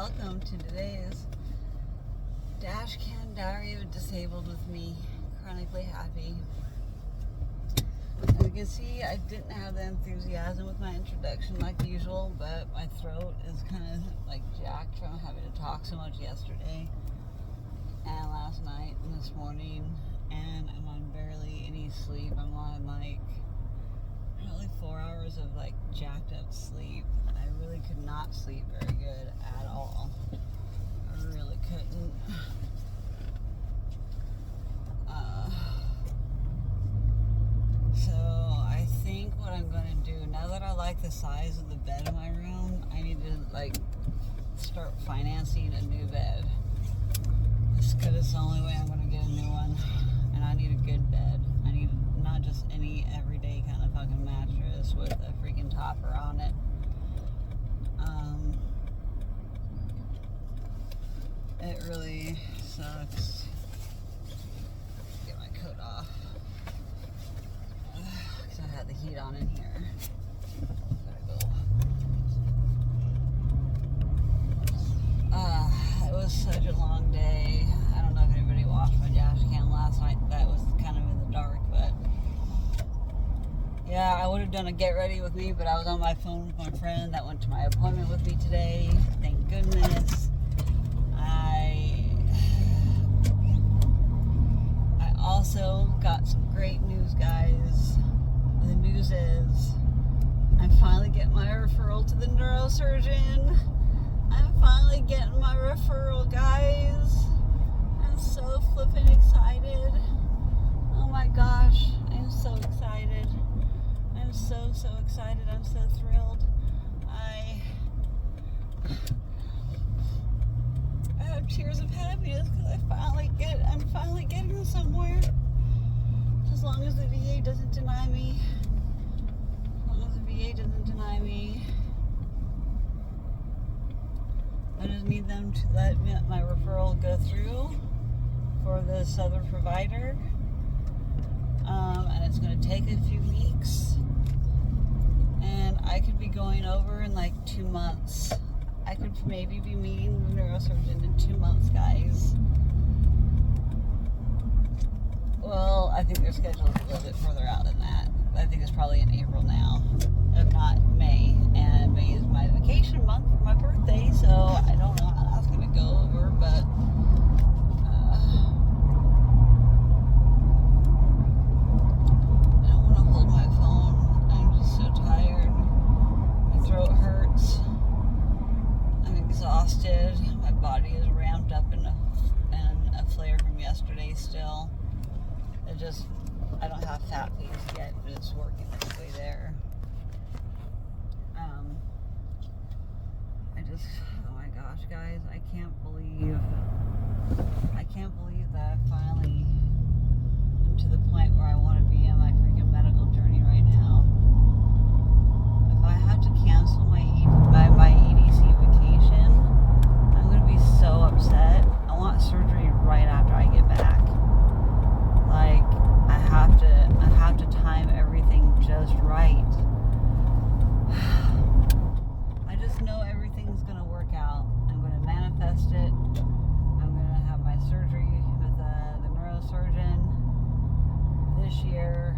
welcome to today's Dashcam Diary of Disabled with me, Chronically Happy. As you can see, I didn't have the enthusiasm with my introduction like usual, but my throat is kind of like jacked from having to talk so much yesterday and last night and this morning, and I'm on barely any sleep. I'm on like probably 4 hours of like jacked up sleep. I really could not sleep very good at all. I really couldn't. So I think what I'm gonna do, now that I like the size of the bed in my room, I need to like start financing a new bed. Because it's the only way I'm gonna get a new one. And I need a good bed. I need not just any everyday kind of fucking mattress with a freaking topper on it. It really sucks. Get my coat off. Because I had the heat on in here. Gotta go. It was such a long day. I don't know if anybody watched my dash cam last night. That was kind of in the dark, but yeah, I would have done a get ready with me, but I was on my phone with my friend that went to my appointment with me today. Thank goodness. I also got some great news, guys. The news is I'm finally getting my referral to the neurosurgeon. I'm finally getting my referral, guys. I'm so flippin' excited. Oh my gosh, I'm so excited. I'm so excited. I'm so thrilled. I have tears of happiness because I'm finally getting somewhere. As long as the VA doesn't deny me. As long as the VA doesn't deny me. I just need them to let my referral go through for this other provider. And it's going to take a few weeks. And I could be going over in like 2 months. I could maybe be meeting the neurosurgeon in 2 months, guys. Well, I think their schedule is a little bit further out than that. I think it's probably in April now, if not May. And May is my vacation month for my birthday, so I don't know how that's going to go over, but I don't want to hold my phone. I'm just so tired. My throat hurts. I'm exhausted. My body is ramped up in a flare from yesterday still. I don't have fat paste yet, but it's working its way there. Oh my gosh, guys, I can't believe that I finally am to the point where I want to be on my freaking medical journey right now. If I had to cancel my EDC vacation, I'm going to be so upset. I want surgery right after I get back. Like, I have to time everything just right. I just know everything's gonna work out. I'm gonna manifest it. I'm gonna have my surgery with the neurosurgeon this year.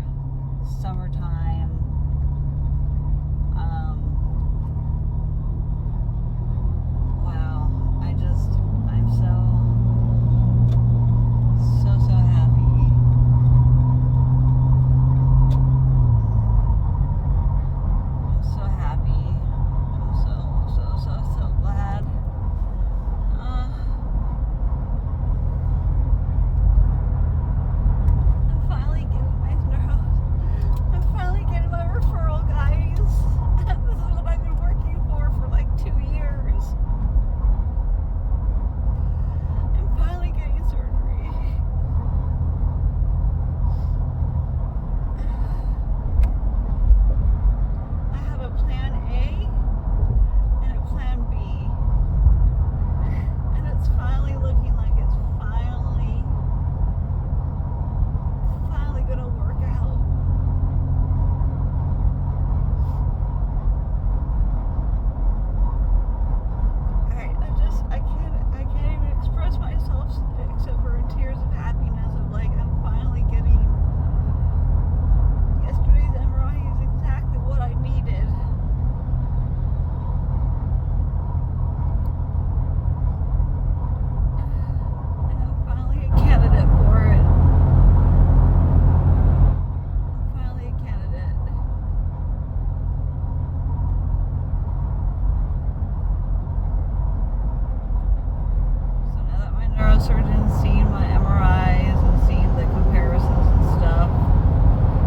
Neurosurgeon seeing my MRIs and seeing the comparisons and stuff.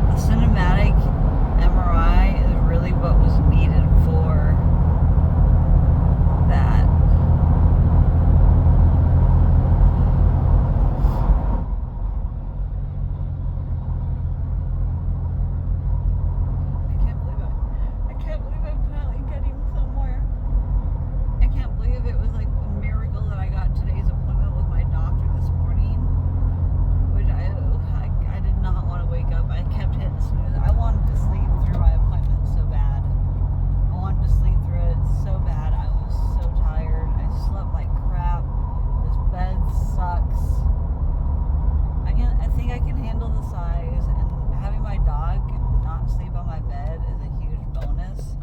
The cinematic MRI is really what was needed for that. I can't believe I'm finally getting somewhere. I can't believe it was like a miracle that I got today's appointment with my doctor this morning, which I did not want to wake up. I kept hitting snooze. I wanted to sleep through my appointment so bad. I wanted to sleep through it so bad. I was so tired. I slept like crap. This bed sucks. I think I can handle the size, and having my dog not sleep on my bed is a huge bonus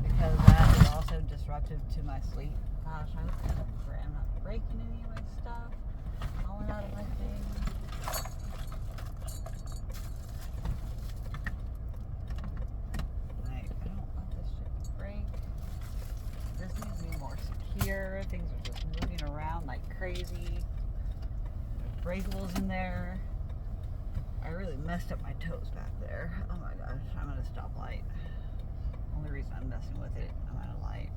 because that is also disruptive to my sleep. Gosh, I hope I'm not breaking any of my stuff, falling out of my thing. I don't want this shit to break. This needs to be more secure. Things are just moving around like crazy. There's breakables in there. I really messed up my toes back there. Oh my gosh, I'm at a stoplight. Only reason I'm messing with it, I'm at a light.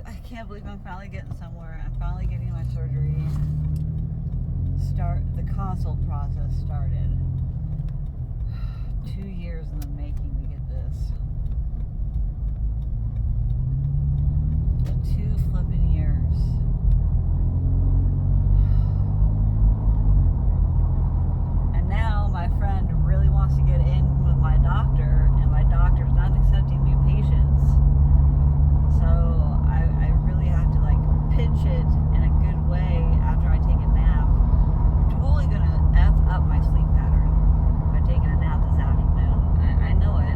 I can't believe I'm finally getting somewhere. I'm finally getting my surgery. The consult process started. 2 years in the making to get this. 2 flipping years. And now my friend really wants to get in with my doctor, and my doctor's not accepting new patients. So I really have to like pitch it in a good way after I take a nap. I'm totally gonna F up my sleep pattern by taking a nap this afternoon. I know it.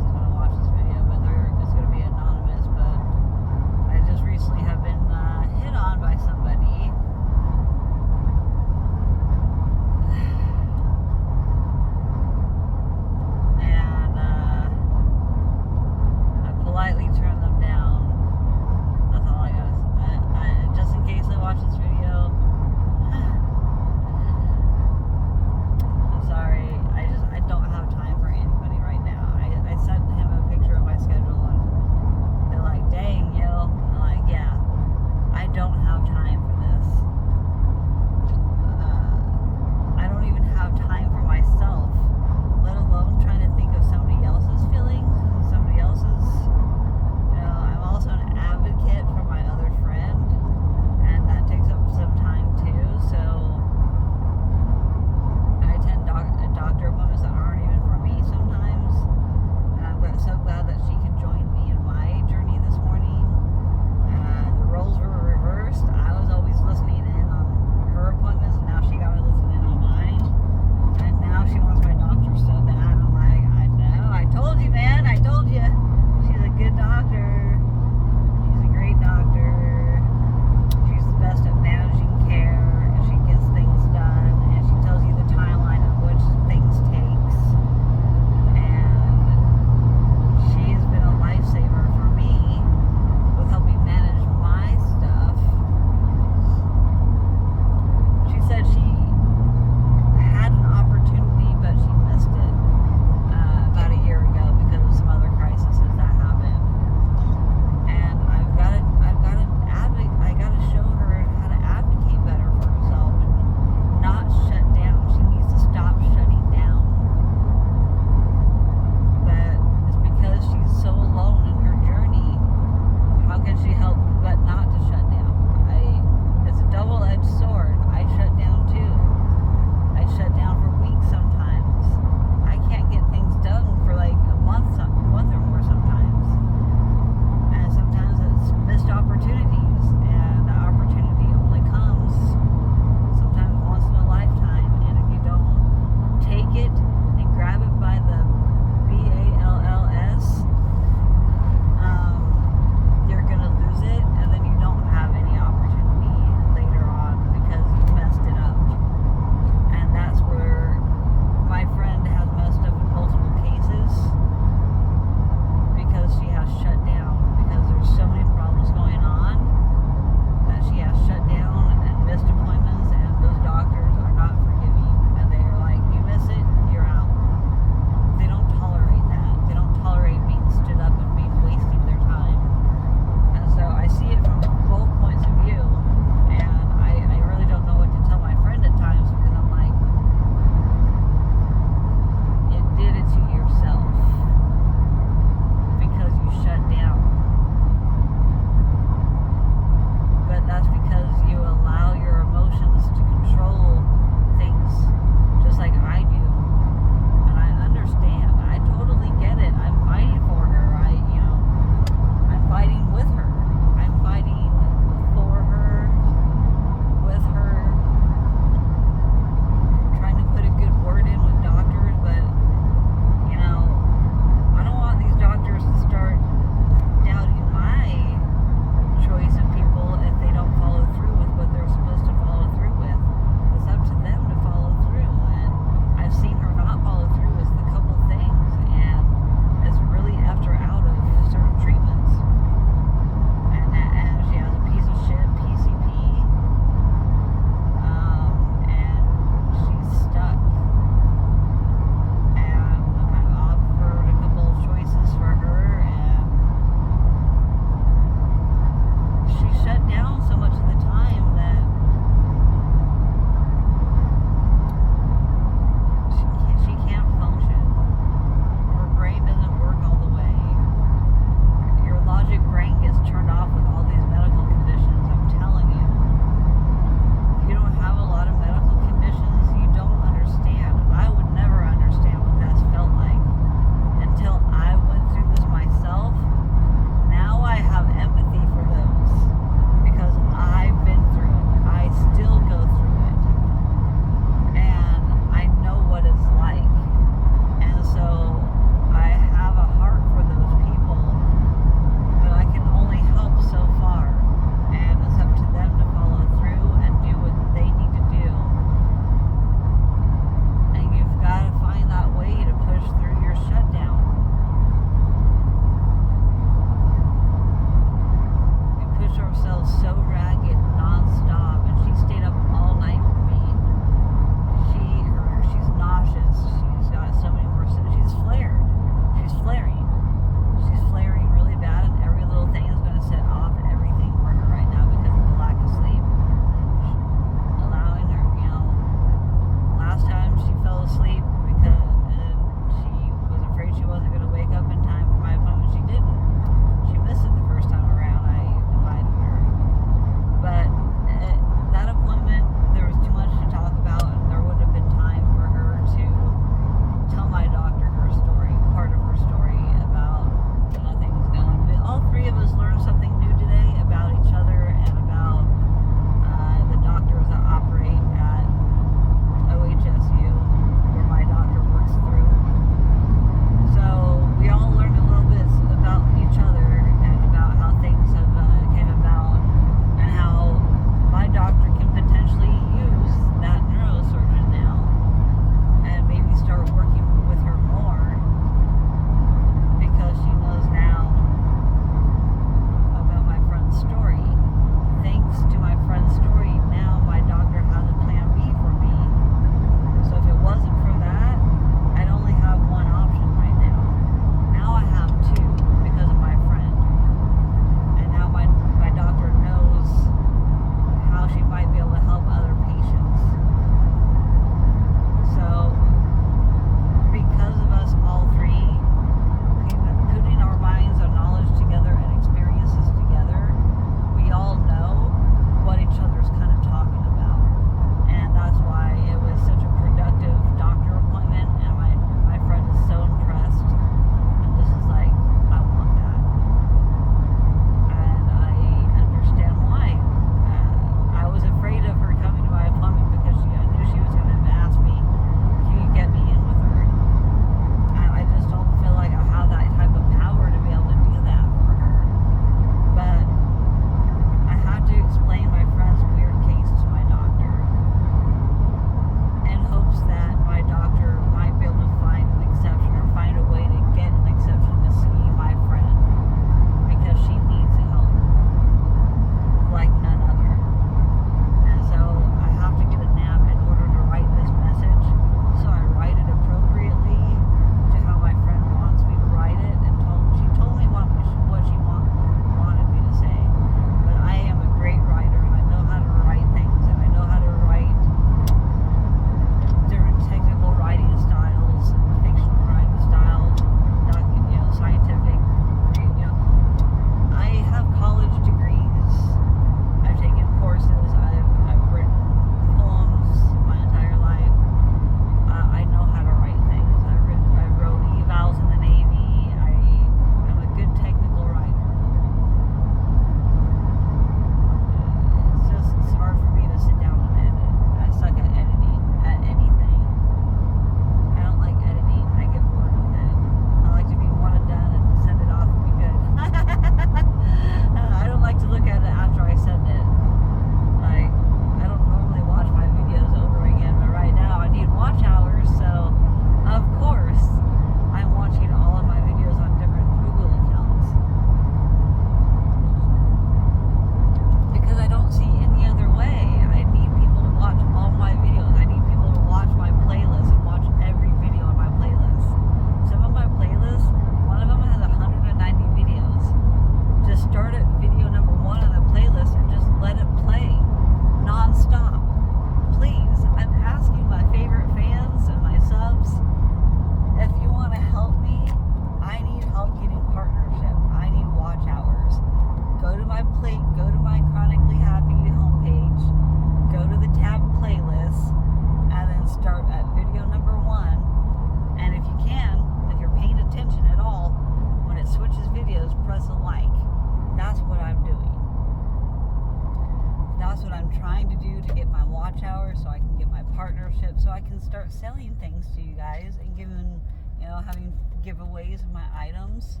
partnership so I can start selling things to you guys and giving, having giveaways of my items.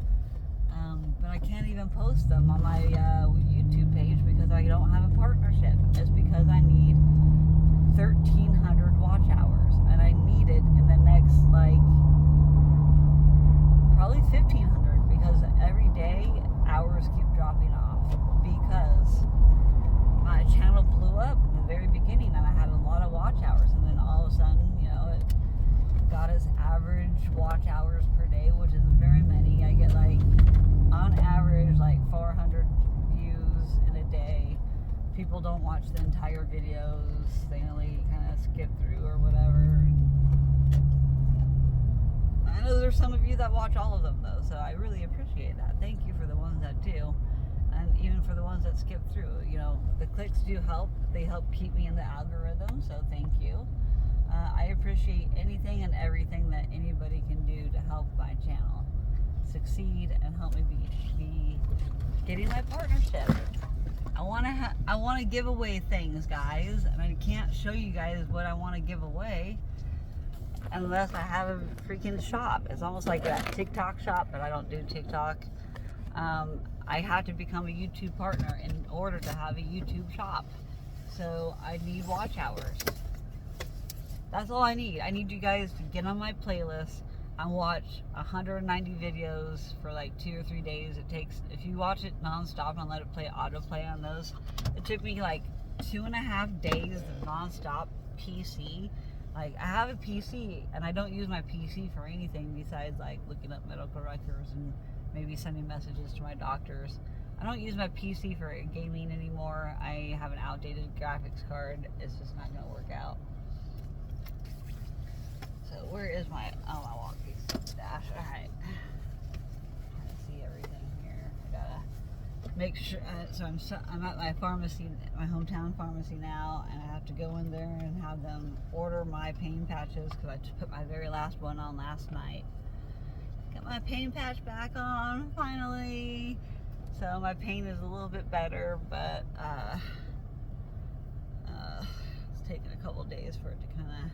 But I can't even post them on my YouTube page because I don't have a partnership. It's because I need 1,300 watch hours, and I need it in the next, probably 1,500, because every day hours keep dropping off because my channel blew up in the very beginning and I had a lot of watch hours, and then all of a sudden, it got its average watch hours per day, which isn't very many. I get on average 400 views in a day. People don't watch the entire videos, they only kind of skip through or whatever. I know there's some of you that watch all of them though, so I really appreciate that. Thank you for the ones that do, and even for the ones that skip through. The clicks do help. They help keep me in the algorithm, so thank you. I appreciate anything and everything that anybody can do to help my channel succeed and help me be getting my partnership. I want to give away things, guys, and I can't show you guys what I want to give away unless I have a freaking shop. It's almost like that TikTok shop, but I don't do TikTok. I have to become a YouTube partner in order to have a YouTube shop. So I need watch hours. That's all I need. I need you guys to get on my playlist and watch 190 videos for 2 or 3 days. It takes, if you watch it nonstop and let it play autoplay on those, it took me 2.5 days of nonstop PC. I have a PC and I don't use my PC for anything besides looking up medical records and maybe sending messages to my doctors. I don't use my PC for gaming anymore. I have an outdated graphics card. It's just not going to work out. So where is my walkie dash? Alright. Trying to see everything here. I gotta make sure. So I'm at my pharmacy, my hometown pharmacy now, and I have to go in there and have them order my pain patches because I just put my very last one on last night. Got my pain patch back on finally. So my pain is a little bit better, but it's taken a couple days for it to kind of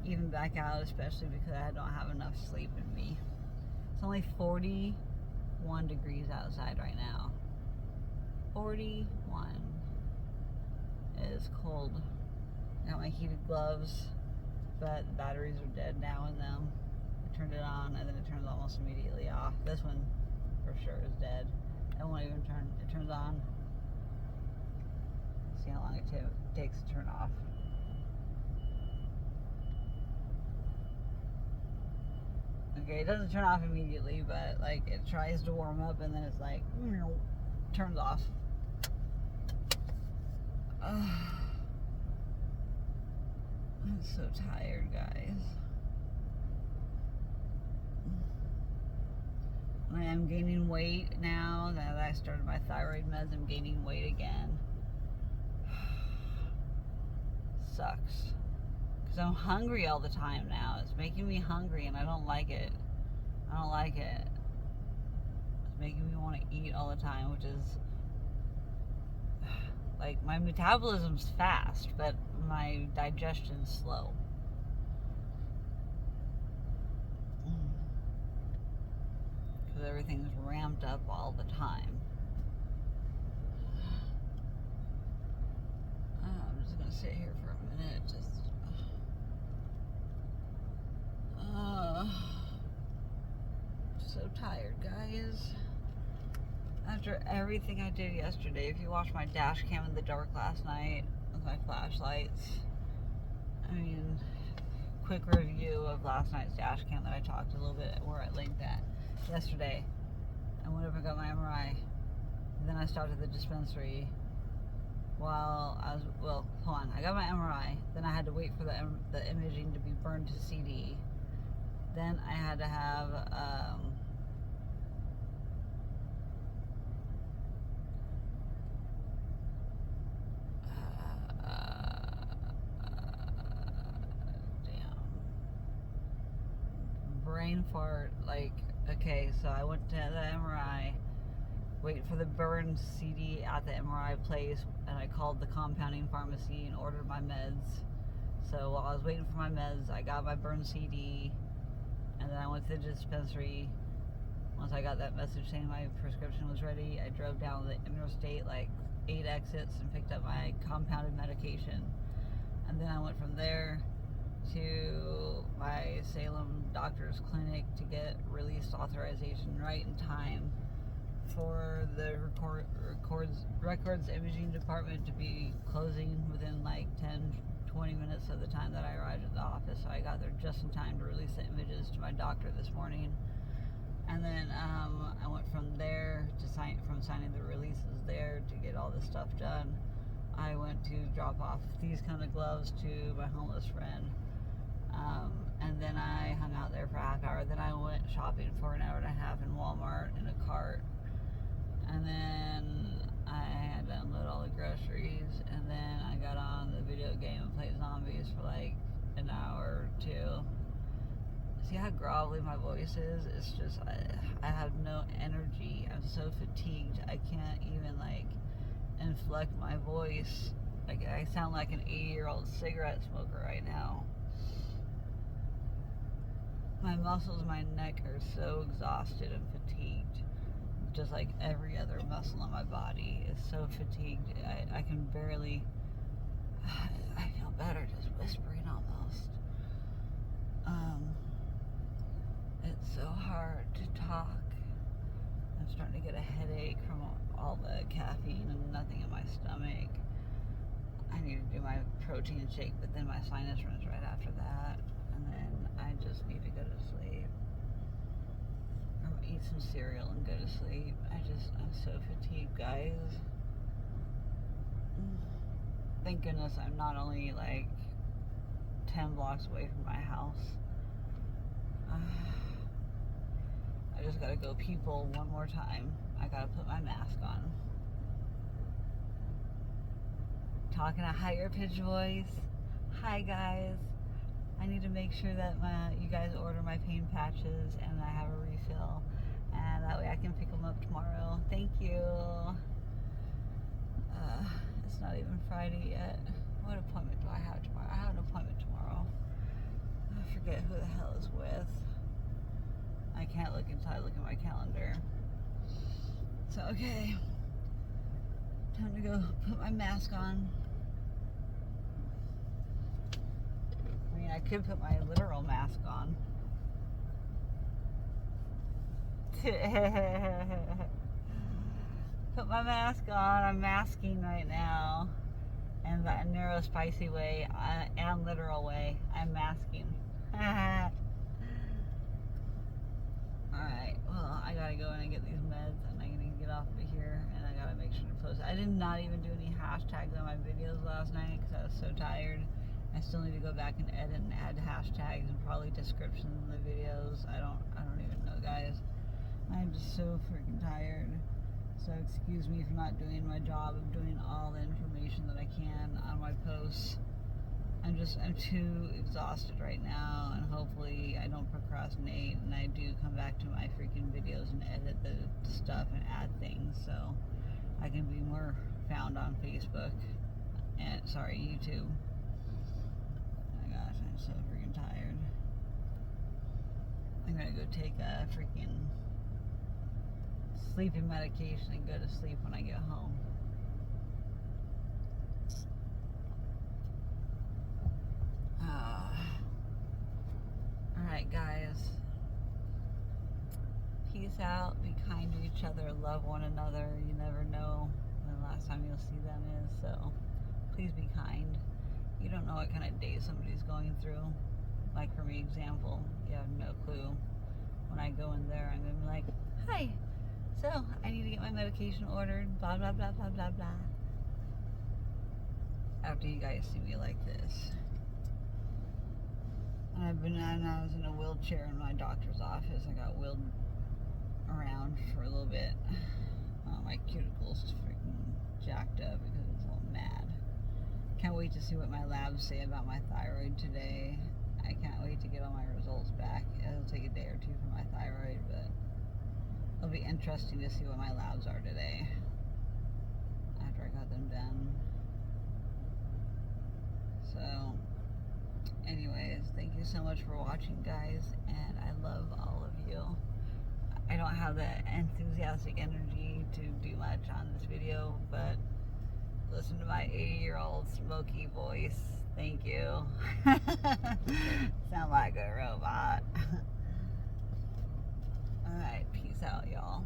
even back out, especially because I don't have enough sleep in me. It's only 41 degrees outside right now. 41. It is cold. I got my heated gloves, but the batteries are dead now in them. I turned it on and then it turns almost immediately off. This one for sure is dead. It won't even turn. It turns on. See how long it takes to turn off. Okay, it doesn't turn off immediately, but it tries to warm up and then it's turns off. I'm so tired, guys. I am gaining weight now that I started my thyroid meds. I'm gaining weight again. Sucks. Because I'm hungry all the time now. It's making me hungry and I don't like it. I don't like it. It's making me want to eat all the time, which is my metabolism's fast, but my digestion's slow. Because everything's ramped up all the time. I'm just going to sit here for a minute. So tired, guys. After everything I did yesterday, if you watched my dash cam in the dark last night with my flashlights, quick review of last night's dash cam that I talked a little bit where I linked that yesterday. I went over and got my MRI. And then I stopped at the dispensary while I was, hold on. I got my MRI. Then I had to wait for the imaging to be burned to CD. Then I had to have, brain fart, okay, so I went to the MRI, wait for the burn CD at the MRI place, and I called the compounding pharmacy and ordered my meds So while I was waiting for my meds, I got my burn CD, and then I went to the dispensary. Once I got that message saying my prescription was ready, I drove down the interstate like 8 exits and picked up my compounded medication. And then I went from there to my Salem doctor's clinic to get release authorization right in time for the records imaging department to be closing within like 10-20 minutes of the time that I arrived at the office. So I got there just in time to release the images to my doctor this morning. And then I went from there to signing the releases there to get all this stuff done. I went to drop off these kind of gloves to my homeless friend. And then I hung out there for a half hour. Then I went shopping for an hour and a half in Walmart in a cart. And then I had to unload all the groceries. And then I got on the video game and played zombies for like an hour or two. See how grovelly my voice is? It's just, I have no energy. I'm so fatigued. I can't even like inflect my voice. Like I sound like an 80-year-old cigarette smoker right now. My muscles in my neck are so exhausted and fatigued. Just like every other muscle in my body is so fatigued. I can barely, I feel better just whispering almost. It's so hard to talk. I'm starting to get a headache from all the caffeine and nothing in my stomach. I need to do my protein shake, but then my sinus runs right after that. And then I just need to go to sleep. Or eat some cereal and go to sleep. I'm so fatigued, guys. Thank goodness I'm not only like 10 blocks away from my house. I just gotta go people one more time. I gotta put my mask on. Talking a higher pitched voice. Hi guys. I need to make sure that you guys order my pain patches and I have a refill. And that way I can pick them up tomorrow. Thank you. It's not even Friday yet. What appointment do I have tomorrow? I have an appointment tomorrow. I forget who the hell is with. I can't look until I look at my calendar. So, okay. Time to go put my mask on. I mean, I could put my literal mask on. Put my mask on. I'm masking right now. In the neuro spicy way and literal way. I'm masking. Alright, well, I gotta go in and get these meds, and I'm gonna get off of here, and I gotta make sure to post. I did not even do any hashtags on my videos last night because I was so tired. I still need to go back and edit and add hashtags and probably descriptions in the videos. I don't even know, guys. I'm just so freaking tired. So excuse me for not doing my job of doing all the information that I can on my posts. I'm too exhausted right now, and hopefully I don't procrastinate and I do come back to my freaking videos and edit the stuff and add things so I can be more found on Facebook and, YouTube. Oh my gosh, I'm so freaking tired. I'm gonna go take a freaking sleeping medication and go to sleep when I get home. Alright guys, peace out, be kind to each other, love one another. You never know when the last time you'll see them is, so please be kind. You don't know what kind of day somebody's going through. Like for me, example, you have no clue. When I go in there, I'm going to be like, hi, so I need to get my medication ordered, blah blah blah blah blah blah. After you guys see me like this. I was in a wheelchair in my doctor's office. I got wheeled around for a little bit. My cuticles freaking jacked up because I was all mad. Can't wait to see what my labs say about my thyroid today. I can't wait to get all my results back. It'll take a day or two for my thyroid, but it'll be interesting to see what my labs are today after I got them done. So so much for watching, guys, and I love all of you. I don't have the enthusiastic energy to do much on this video, but listen to my 80-year-old smoky voice. Thank you. Sound like a robot. Alright, peace out, y'all.